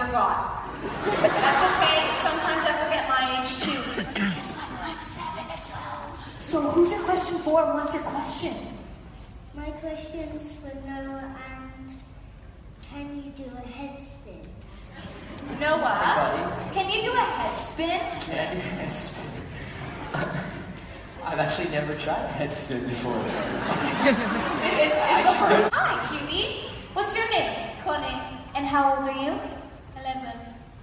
forgot. That's okay. Sometimes I forget my age too. Guess what? I'm 7 as well. So who's your question for and what's your question? My question's for Noah, and can you do a head spin? Noah, can you do a head spin? Can I do a head spin? I've actually never tried a head spin before. Hi, cutie. What's your name? Connie, And how old are you? 11.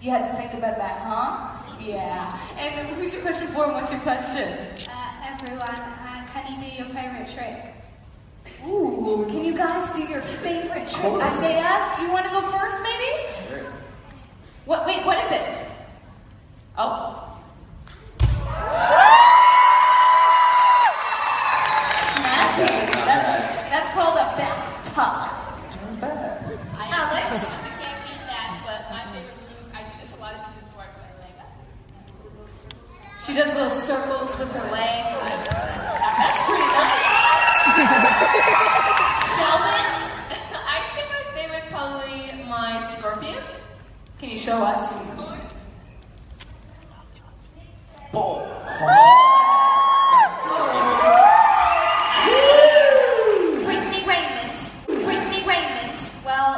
You had to think about that, huh? Yeah. And who's your question for and what's your question? Everyone, can you do your favorite trick? Ooh, can you guys do your favorite trick? Isaiah, do you want to go first, maybe? Sure. Wait, what is it? Oh. Snazzy. That's called a back tuck. Not bad. Alex? I can't beat that, but my favorite move, I do this a lot of season 4 with my leg up. She does little circles with her leg. That's pretty nice. Sheldon? I'd say my favorite is probably my scorpion. Can you show us? Boom. Brittany Raymond. Well,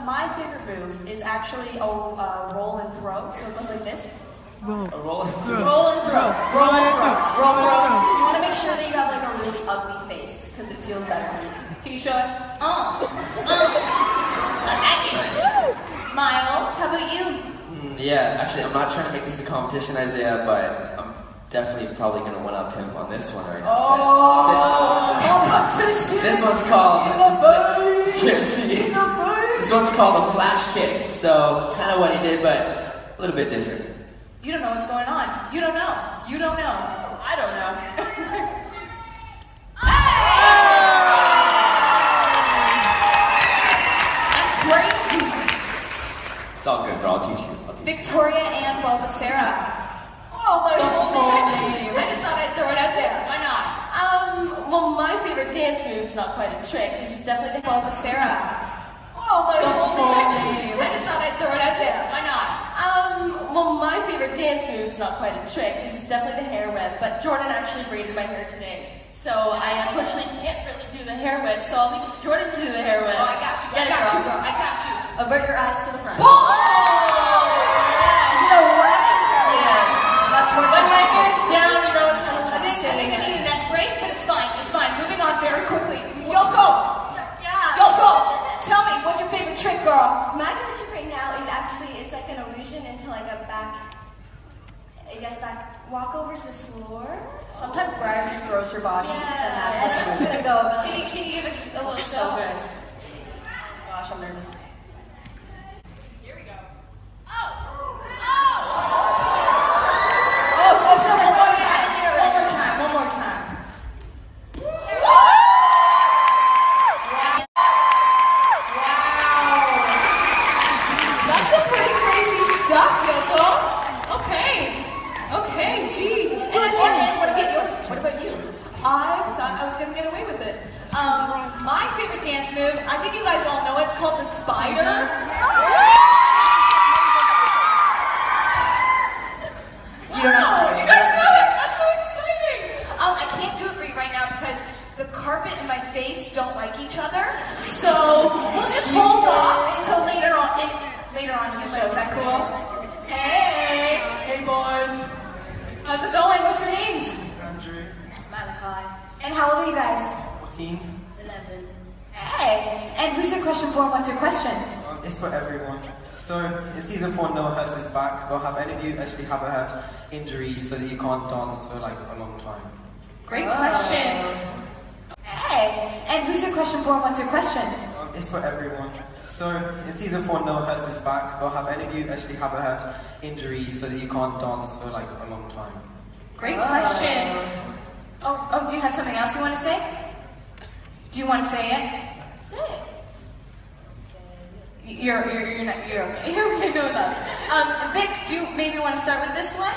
my favorite move is actually a roll and throw. So it goes like this. A roll and throw. Roll and throw. Roll and throw. Roll and throw. You want to make sure that you have like a really ugly face because it feels better. Can you show us? Miles, how about you? Yeah, actually, I'm not trying to make this a competition, Isaiah, but I'm definitely probably going to one-up him on this one right now. Competition! This one's called... In the face! In the face! This one's called a flash kick. So, kind of what he did, but a little bit different. You don't know what's going on. You don't know. You don't know. I don't know. That's crazy. It's all good, bro. I'll teach you. Victoria Ann Baldessera. Oh, my whole name. I just thought I'd throw it out there. Why not? Well, my favorite dance move's not quite a trick. It's definitely the Baldessera. Oh, my whole name. I just thought I'd throw it out there. Why not? Well, my favorite dance move's not quite a trick. It's definitely the hair whip. But Jordan actually braided my hair today. So I unfortunately can't really do the hair whip. So I'll leave it to Jordan to do the hair whip. Oh, I got you. I got you, bro. I got you. Avert your eyes to the front. Oh! You know what? Yeah. That's when my hair's down, you know, I think I need a neck brace, but it's fine. It's fine. Moving on very quickly. Yoko! Yeah. Yoko! Tell me, what's your favorite trick, girl? My favorite trick right now is actually, it's like an illusion into like a back walk over to the floor. Sometimes Briar just throws her body. Yeah, And that's and what it's she gonna does. go. Can you give us a little So show? good. Gosh, I'm nervous. Here we go. One more time. That's some pretty crazy stuff, Yoko. Okay, gee. And what about you? I thought I was gonna get away with it. My favorite dance move, I think you guys all know it, it's called the spider. You don't have to. You guys know it. That's so exciting. I can't do it for you right now because the carpet and my face don't like each other. So we'll just hold off until later on in the show. Is that cool? Hey boys. How's it going? What's your names? Andrew. Malachi, And how old are you guys? 14. 11. Hey. And who's your question for and what's your question? It's for everyone. So, in season 4, Noah hurts his back, but have any of you actually ever had injuries so that you can't dance for like a long time? Great question. Hey. And who's your question for and what's your question? It's for everyone. So, in season 4, Noah hurts his back, but have any of you actually ever had injuries so that you can't dance for like a long time? Great question. Oh, do you have something else you want to say? Do you want to say it? Say it. You're okay. You're okay doing that. Vic, do you maybe want to start with this one?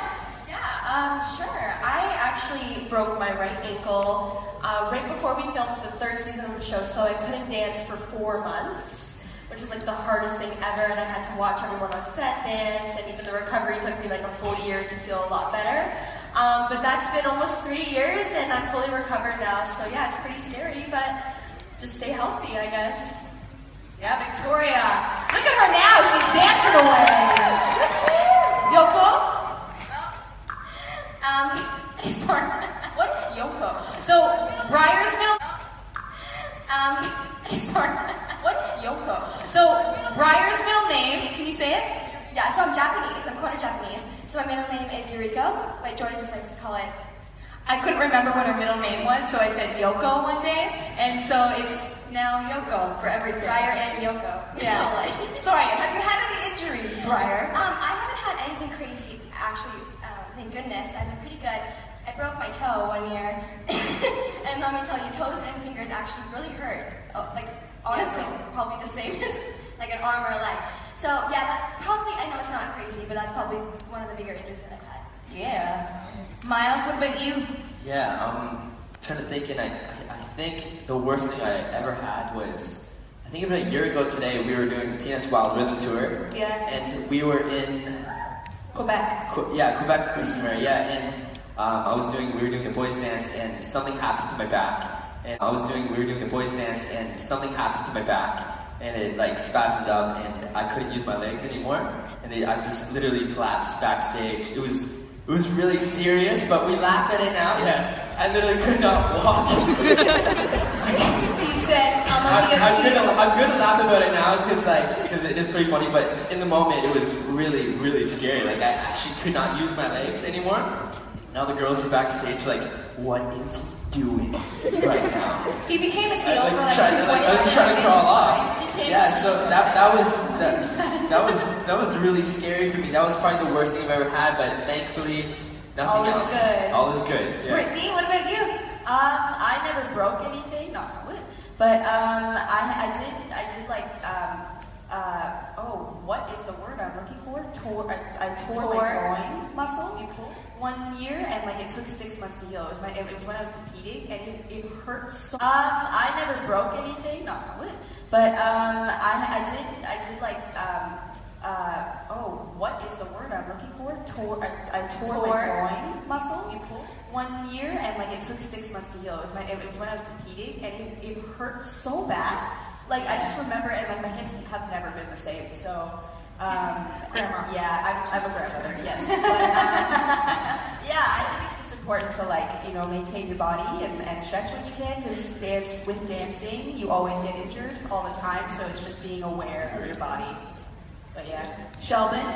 Yeah, sure. I actually broke my right ankle right before we filmed the 3rd season of the show, so I couldn't dance for 4 months. which is like the hardest thing ever, and I had to watch everyone on set dance, and even the recovery took me like a full year to feel a lot better. But that's been almost 3 years, and I'm fully recovered now, so yeah, it's pretty scary, but just stay healthy, I guess. Yeah, Victoria. Look at her now. She's dancing away. Yoko? Sorry. What is Yoko? So, Briar's middle... Sorry. What is Yoko? So, Briar's middle name, can you say it? Yeah, so I'm Japanese. I'm quarter Japanese. So my middle name is Yuriko, but Jordan just likes to call it. I couldn't remember what her middle name was, so I said Yoko one day, and so it's now Yoko for everything. Briar and Yoko. Yeah. Sorry, have you had any injuries, Briar? I haven't had anything crazy, actually. Thank goodness. I've been pretty good. I broke my toe 1 year, and let me tell you, toes and fingers actually really hurt. Like, honestly, probably the same as like an arm or a leg. So yeah, that's probably, I know it's not crazy, but that's probably one of the bigger injuries that I've had. Yeah. Miles, what about you? Yeah, I'm trying to think, and I think the worst thing I ever had was, I think about a year ago today, we were doing TNS Wild Rhythm Tour. Yeah. And we were in... Quebec. Quebec or somewhere, yeah, and we were doing a boys dance, and something happened to my back. And we were doing a boys dance, and something happened to my back. And it like spasmed up, and I couldn't use my legs anymore. And I just literally collapsed backstage. It was really serious, but we laugh at it now. Yeah, I literally could not walk. He said, I'm gonna laugh about it now because it is pretty funny. But in the moment, it was really, really scary. Like I actually could not use my legs anymore. Now the girls were backstage, like, what is he doing right now? He became a seal for like I was trying to crawl off. Yeah, so that was really scary for me. That was probably the worst thing I've ever had, but thankfully nothing else. Good. All is good. Yeah. Brittany, what about you? I never broke anything, knock on wood. But I did like what is the word I'm looking for? I tore my groin muscle. You pull 1 year, and like it took 6 months to heal. It was when I was competing, and it hurt so. I never broke anything, knock on wood. But I did like what is the word I'm looking for? I tore my groin muscle. You pull 1 year, and like it took 6 months to heal. It was when I was competing, and it hurt so bad. Like I just remember, and like my hips have never been the same. So. Grandma. Yeah, I'm a grandmother, yes. But, yeah, I think it's just important to maintain your body and stretch when you can, because with dancing, you always get injured all the time, so it's just being aware of your body. But yeah. Sheldon?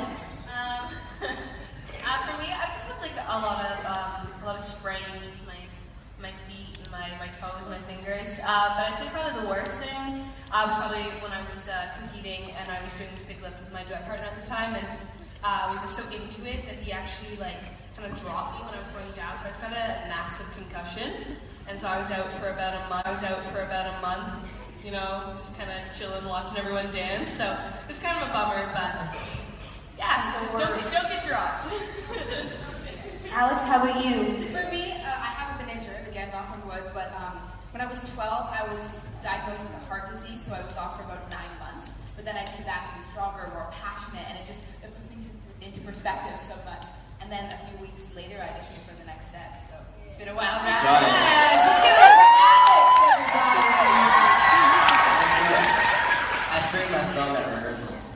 For me, I've just had like a lot of sprains, my feet and my toes, my fingers. But I'd say probably the worst thing, probably when I was competing and I was doing this big lift with my duet partner at the time, and we were so into it that he actually kind of dropped me when I was going down. So I just got a massive concussion, and so I was out for about a month. Just kind of chilling, watching everyone dance. So it's kind of a bummer, but yeah, don't get dropped. Alex, how about you? For me, I haven't been injured, again, knock on wood, but when I was 12, I was diagnosed with a heart disease, so I was off for about 9 months. But then I came back and was stronger, more passionate, and it put things into perspective so much. And then a few weeks later, I auditioned for the next step. So it's been a while. Got it. Yes, let's give it up for Alex, everybody. I sprained my thumb at rehearsals.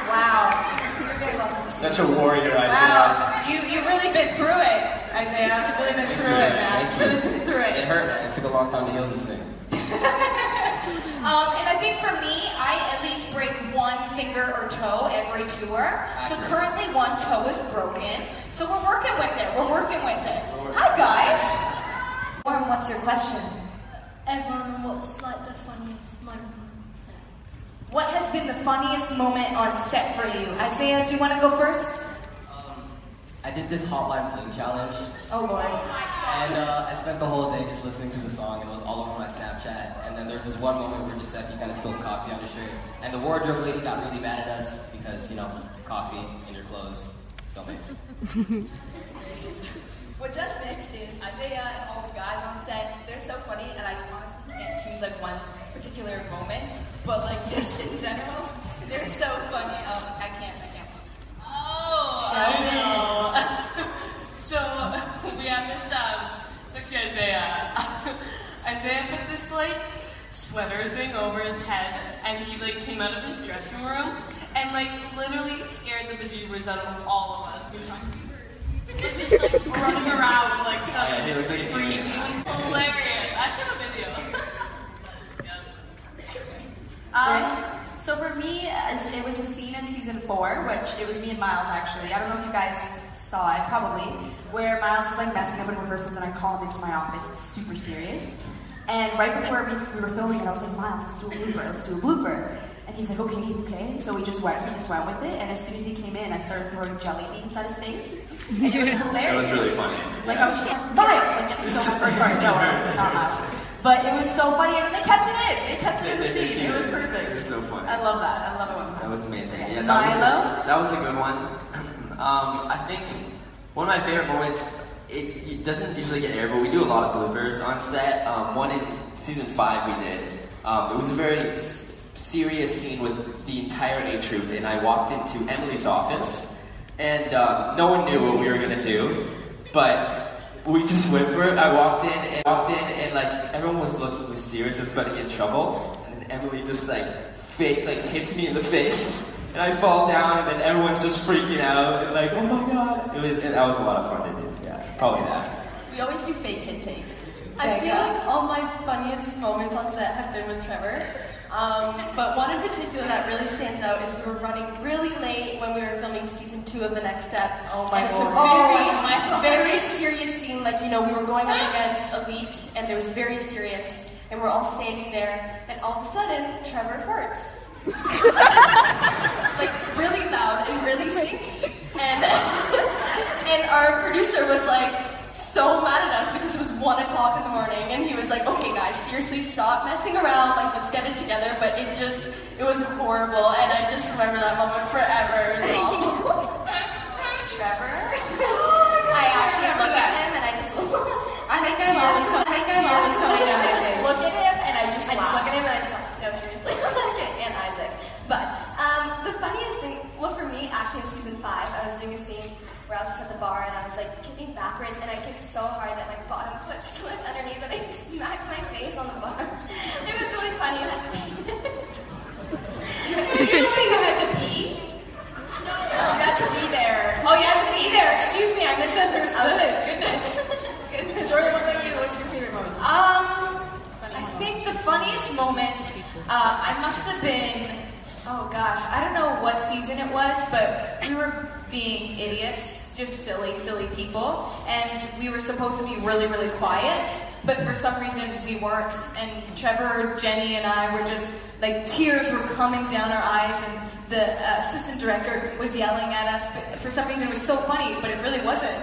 Wow. You're very welcome. Such a warrior, Isaiah. Wow. You've really been through it, Isaiah. You've really been through it, man. Thank you. Really been through it. It hurt, man. It took a long time to heal this thing. And I think for me, I at least break one finger or toe every tour. So currently one toe is broken. So we're working with it. Hi guys. Lauren, what's your question? Everyone, what's like the funniest moment on set? What has been the funniest moment on set for you? Isaiah, do you want to go first? I did this hotline bling challenge, Oh boy. and I spent the whole day just listening to the song, and it was all over my Snapchat. And then there's this one moment where just said he kind of spilled coffee on his shirt, and the wardrobe lady got really mad at us because, coffee in your clothes don't mix. What does mix is Isaiah and all the guys on set, they're so funny, and I honestly can't choose like one particular moment, but like just in general, they're so funny. I can't. Oh, I know. So we have this. It's actually Isaiah put this like sweater thing over his head, and he like came out of his dressing room and like literally scared the bejeebers out of all of us. We were just like running around like some freak. It was hilarious. I actually have a video. So for me, it was a scene in season 4, which it was me and Miles actually. I don't know if you guys saw it, probably, where Miles is like messing up in rehearsals and I call him into my office. It's super serious. And right before we were filming it, I was like, Miles, let's do a blooper. And he's like, okay. So he just went with it. And as soon as he came in, I started throwing jelly beans at his face. And it was hilarious. That was really funny. Like I was just like, Miles! Sorry, no, not Miles. But it was so funny, and then they kept it in. They kept it in the scene. It was perfect. It's so funny. I love that. I love it when that was amazing. Okay. Yeah, Milo? that was a good one. I think one of my favorite moments, it doesn't usually get aired, but we do a lot of bloopers on set. One in season 5 we did. It was a very serious scene with the entire A Troop, and I walked into Emily's office, and no one knew what we were going to do, but we just went for it. I walked in, and like everyone was serious. I was about to get in trouble, and then Emily just like fake hits me in the face, and I fall down, and then everyone's just freaking out and like, oh my god! That was a lot of fun to do. Yeah, probably that. We always do fake hit takes. I feel like all my funniest moments on set have been with Trevor. But one in particular that really stands out is we were running really late when we were filming season 2 of The Next Step. Oh my god. It's a very serious scene. Like, we were going up against Elite, and it was very serious. And we're all standing there, and all of a sudden, Trevor farts. Like, really loud and really stinky. And our producer was like, so mad at us because it was 1 o'clock in the morning, and he was like, okay guys, seriously, stop messing around, like, let's get it together. But it was horrible, and I just remember that moment forever. It was awful. Trevor? I actually look at him and I just look at him and I just no, seriously. Okay, and Isaac. But the funniest thing, well, for me, actually in season 5, I was doing a scene where I was just at the bar and I was like kicking backwards, and I kicked so hard that my bottom foot slipped underneath and I smacked my face on the bar. It was really funny. I had to pee. Did you say you had to pee? No, you had to be there. Oh, you had to be there. Excuse me, I misunderstood. Goodness. Jordan, what's your favorite moment? I think the funniest moment, I must have been, oh gosh, I don't know what season it was, but we were being idiots, just silly people, and we were supposed to be really, really quiet, but for some reason we weren't, and Trevor, Jenny, and I were just, like, tears were coming down our eyes, and the assistant director was yelling at us, but for some reason it was so funny, but it really wasn't.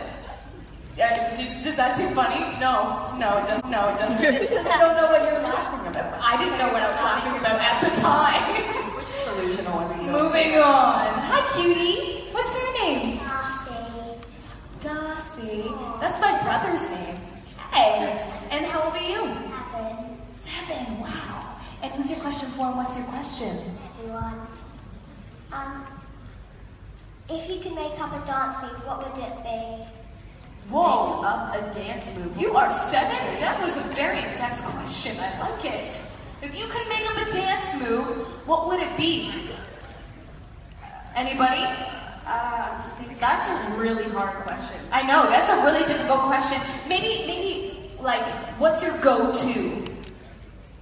Does that seem funny? No, it doesn't. No, it doesn't. Because I don't know what you're laughing about. I didn't know what I was laughing about at the time. We're just delusional when we go. Moving on. Hi, cutie. What's your name? Darcy. That's my brother's name. Hey. And how old are you? 7. Wow. And who's your question for? And what's your question? Everyone. If you could make up a dance move, what would it be? Whoa, a dance move. You are 7? That was a very in-depth question. I like it. If you could make up a dance move, what would it be? Anybody? That's a really hard question. I know, that's a really difficult question. Maybe, like, what's your go-to?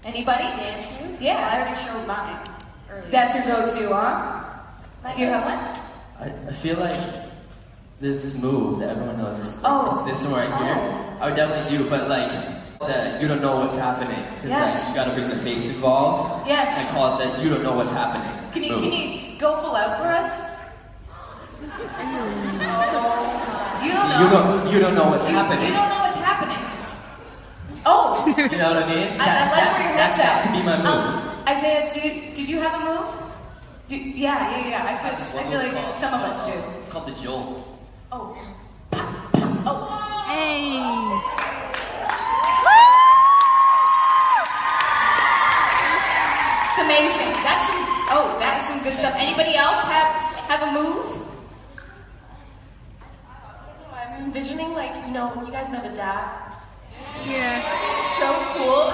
Anybody? Dance move? Yeah. I already showed mine earlier. That's your go-to, huh? Do you have one? I feel like there's this move that everyone knows. It's this one right here. I would definitely do, but like that you don't know what's happening because like you got to bring the face involved. Yes. I call it that you don't know what's happening. Can you go full out for us? You don't know. You don't know what's happening. You don't know what's happening. Oh. You know what I mean? I like where your head's at. That could be my move. Isaiah, did you have a move? Yeah. I feel like some of us do. It's called the jolt. Oh. Hey. amazing. That's some good stuff. Anybody else have a move? I'm envisioning, like, you guys know the dab. Yeah. So cool.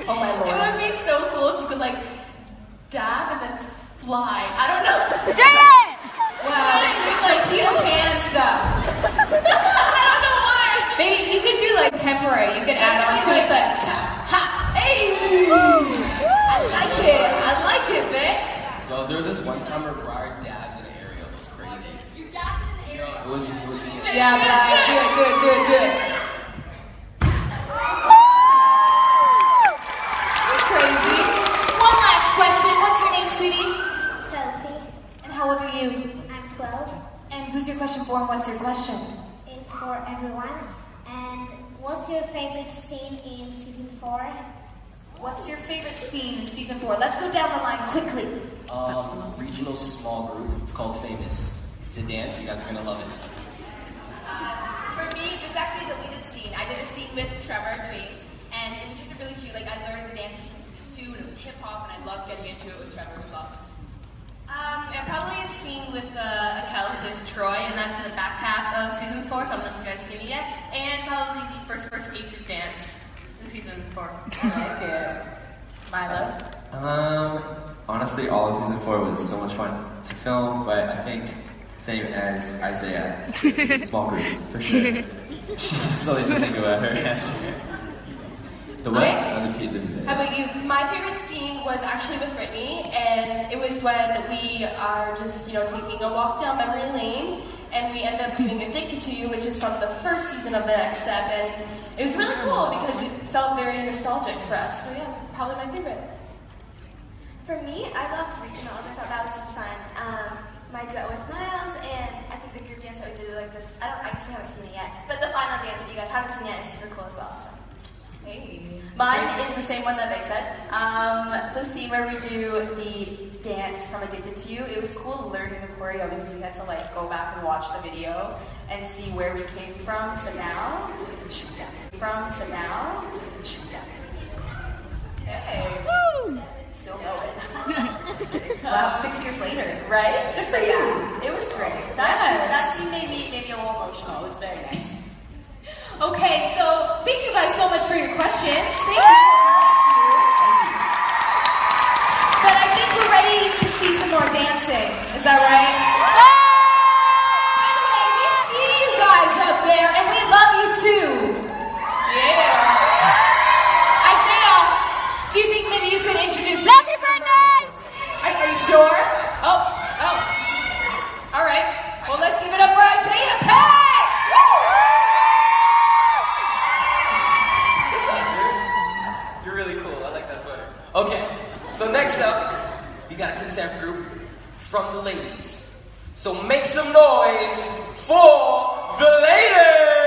Oh my lord. It would be so cool if you could, like, dab and then fly. I don't know. Do it! Wow, it's like Peter Pan stuff. I don't know why. Maybe you could do, like, temporary. You could add on to it, like, ha, hey! I like it, Vic. Yo, there was this one time where Bryles dabbed in an area. It was crazy. You dabbed in the area. It was Yeah, Brian, do it. She's crazy. One last question. What's your name, sweetie? Sophie, And how old are you? I'm 12. And who's your question for? And what's your question? It's for everyone. And what's your favorite scene in season 4? What's your favorite scene in season 4? Let's go down the line quickly. Regional small group. It's called Famous. It's a dance. You guys are gonna love it. For me, there's actually a deleted scene. I did a scene with Trevor James, and it was just really cute. Like, I learned the dances from season 2, and it was hip hop, and I loved getting into it with Trevor. It was awesome. And probably a scene with Akel, who is Troy, and that's in the back half of season 4, so I don't know if you guys seen it yet. And probably the first featured dance in season 4. I like it. Milo? Honestly, all of season 4 was so much fun to film, but I think same as Isaiah, small group for sure. She still needs to think about her answer. The what? Okay. How about you? My favorite scene was actually with Brittany, and it was when we are just, taking a walk down memory lane, and we end up doing Addicted to You, which is from the first season of The Next Step, and it was really cool because it felt very nostalgic for us. So yeah, it's probably my favorite. For me, I loved regionals. I thought that was super fun. My duet with Miles, and I think the group dance that we did like this. I guess I haven't seen it yet, but the final dance that you guys haven't seen yet is super cool as well. So. Hey. Mine is the same one that they said. The scene where we do the dance from Addicted to You. It was cool learning the choreo because we had to like go back and watch the video and see where we came from to now. Okay. Woo! Still know it. Just kidding. Wow, 6 years later, right? But yeah, it was great. That scene made me a little emotional. It was very nice. Okay, so thank you guys so much for your questions. Thank you. But I think we're ready to see some more dancing. Is that right? By the way, we see you guys up there, and we love you too. Yeah. Isaiah, do you think maybe you could introduce? Love you, Brittany! Are you sure? Oh. All right. Well, let's give it up for Isaiah. Hey! You're really cool. I like that sweater. Okay, so next up, we got a consent group from the ladies. So make some noise for the ladies!